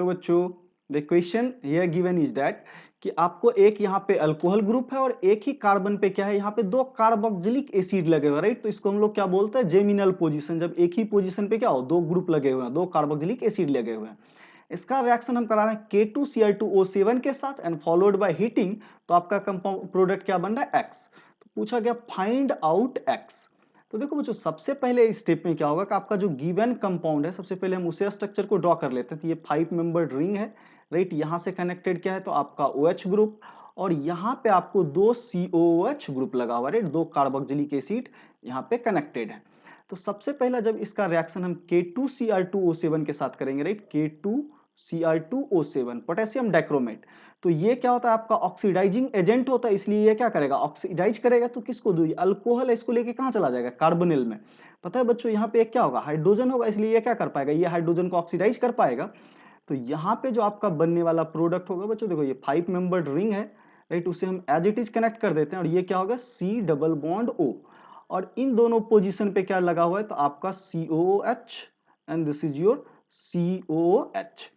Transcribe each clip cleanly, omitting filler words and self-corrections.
तो बच्चों the question here given is that कि आपको एक यहाँ पे अल्कोहल ग्रुप है और एक ही कार्बन पे क्या है, यहाँ पे दो कार्बोक्सिलिक एसिड लगे हुए हैं, राइट। तो इसको हम लोग क्या बोलते हैं, जेमिनल पोजीशन। जब एक ही पोजीशन पे क्या हो, दो ग्रुप लगे हुए हैं, दो कार्बोक्सिलिक एसिड लगे हुए हैं। इसका रिएक्शन हम करा रहे हैं K2Cl2O7 के साथ एंड फॉलोड बाय हीटिंग। तो आपका कंपाउंड प्रोडक्ट क्या बन रहा है, X। तो पूछा गया फाइंड आउट X। तो देखो बच्चों, सबसे पहले इस स्टेप में क्या होगा कि आपका जो गिवन कंपाउंड है, सबसे पहले हम उसे स्ट्रक्चर को ड्रॉ कर लेते हैं। तो ये 5 मेंबर्ड रिंग है, राइट। यहाँ से कनेक्टेड क्या है, तो आपका OH ग्रुप, और यहाँ पे आपको दो COOH ग्रुप लगा हुआ है, राइट। दो कार्बोक्सिलिक एसिड यहाँ पे कनेक्टेड है। तो सबसे पहला जब इसका रिएक्शन हम K2Cr2O7 के साथ करेंगे, राइट, K2Cr2O7 पोटेशियम डाइक्रोमेट। तो ये क्या होता है, आपका ऑक्सीडाइजिंग एजेंट होता है, इसलिए ये क्या करेगा, ऑक्सीडाइज करेगा। तो किसको दूँ, अल्कोहल है, इसको लेके कहाँ चला जाएगा, कार्बोनिल में। पता है बच्चों, यहाँ पे एक क्या होगा, हाइड्रोजन होगा, इसलिए ये क्या कर पाएगा, ये हाइड्रोजन को ऑक्सीडाइज कर पाएगा। तो यहाँ पे जो आपका बनने वाला प्रोडक्ट होगा बच्चों, देखो ये 5 मेंबर्ड रिंग है, राइट। उसे हम एज इट इज कनेक्ट कर देते हैं, और ये क्या होगा, C डबल बॉन्ड O। और इन दोनों पोजीशन पे क्या लगा हुआ है, तो आपका COOH and this is your COOH।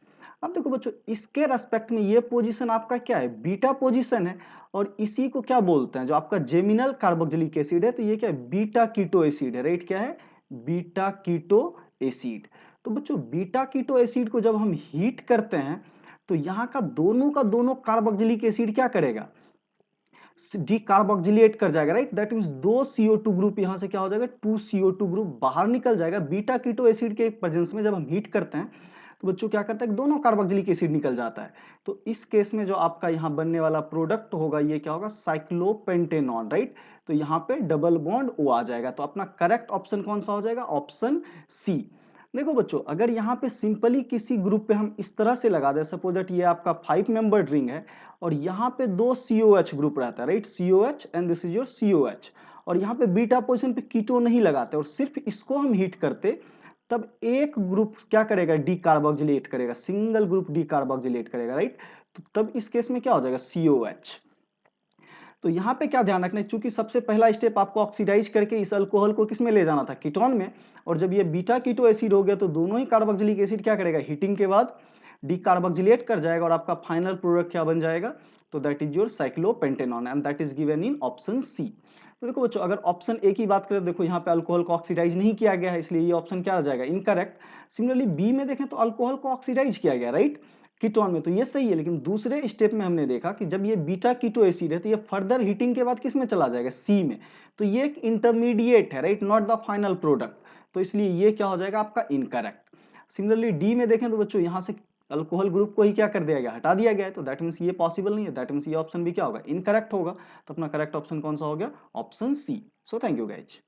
अब देखो बच्चों, इसके रेस्पेक्ट में ये पोजीशन आपका क्या है, बीटा पोजीशन है। और इसी को क्या बोलते हैं, जो आपका जेमिनल कार्बोक्सिलिक एसिड है, तो ये क्या है, बीटा कीटो एसिड है, राइट। क्या है, बीटा कीटो एसिड। तो बच्चों, बीटा कीटो एसिड को जब हम हीट करते हैं, तो यहाँ का दोनों कार्बोक्सिलिक एसिड क्या करेगा, डीकार्बोक्सिलेट कर जाएगा, राइट। दैट मींस दो CO2 ग्रुप यहां से क्या हो जाएगा, 2 CO2 ग्रुप बाहर निकल जाएगा। बीटा कीटो एसिड के प्रेजेंस में जब हम हीट करते हैं, तो बच्चों क्या करता है, दोनों कार्बोक्सिलिक एसिड निकल जाता है। तो इस केस में जो आपका यहाँ बनने वाला प्रोडक्ट होगा, ये क्या होगा, साइक्लोपेंटेनॉन, राइट। तो यहाँ पे डबल बॉन्ड O आ जाएगा। तो अपना करेक्ट ऑप्शन कौन सा हो जाएगा, ऑप्शन C। देखो बच्चों, अगर यहाँ पे सिंपली किसी ग्रुप पे हम इस तरह से लगा दें, सपोज दैट ये आपका 5 मेंबर्ड रिंग है, और यहाँ पे दो COH ग्रुप रहता है, right, COH and this is your COH। और यहाँ पे बीटा पोजीशन पे कीटो नहीं लगाते और सिर्फ इसको हम हीट करते, तब एक ग्रुप क्या करेगा, डीकार्बोक्सिलेट करेगा, सिंगल ग्रुप डीकार्बोक्सिलेट करेगा, राइट। तो तब इस केस में क्या हो जाएगा, COH। तो यहाँ पे क्या ध्यान रखना है, चूंकि सबसे पहला स्टेप आपको ऑक्सीडाइज करके इस अल्कोहल को किसमें ले जाना था, कीटोन में। और जब ये बीटा कीटो एसिड हो गया, तो दोनों ही कार्बोक्सिलिक एसिड क्या करेगा, हीटिंग के बाद डीकार्बोक्सिलेट कर जाएगा, और आपका फाइनल प्रोडक्ट क्या बन जाएगा, तो that is your cyclopentanone and that is given in option C। तो देखो बच्चों, अगर ऑप्शन ए की बात करें, देखो यहाँ पे अल्कोहल को ऑक्सीडाइज नहीं किया गया है, इसलिए ये ऑप्शन क्या आ जाएगा, इनकरेक्ट। सिमिलरली बी में देखें तो अल्कोहल को ऑक्सीडाइज किया गया, राइट, कीटोन में, तो ये सही है। लेकिन दूसरे स्टेप में हमने देखा कि जब ये बीटा कीटो एसिड है, तो ये फर्दर हीटिंग के बाद किस में चला जाएगा, C में। तो ये एक इंटरमीडिएट है, right, not the final product. तो इसलिए ये क्या हो जाएगा, आपका इनकरेक्ट। सिमिलरली डी में देखें तो बच्चों, यहाँ से अल्कोहल ग्रुप को ही क्या कर दिया गया, हटा दिया गया है। तो दैट मीन्स ये पॉसिबल नहीं है, दैट मीन्स ये ऑप्शन भी क्या होगा, इनकरेक्ट होगा। तो अपना करेक्ट ऑप्शन कौन सा हो गया, option C। So thank you guys.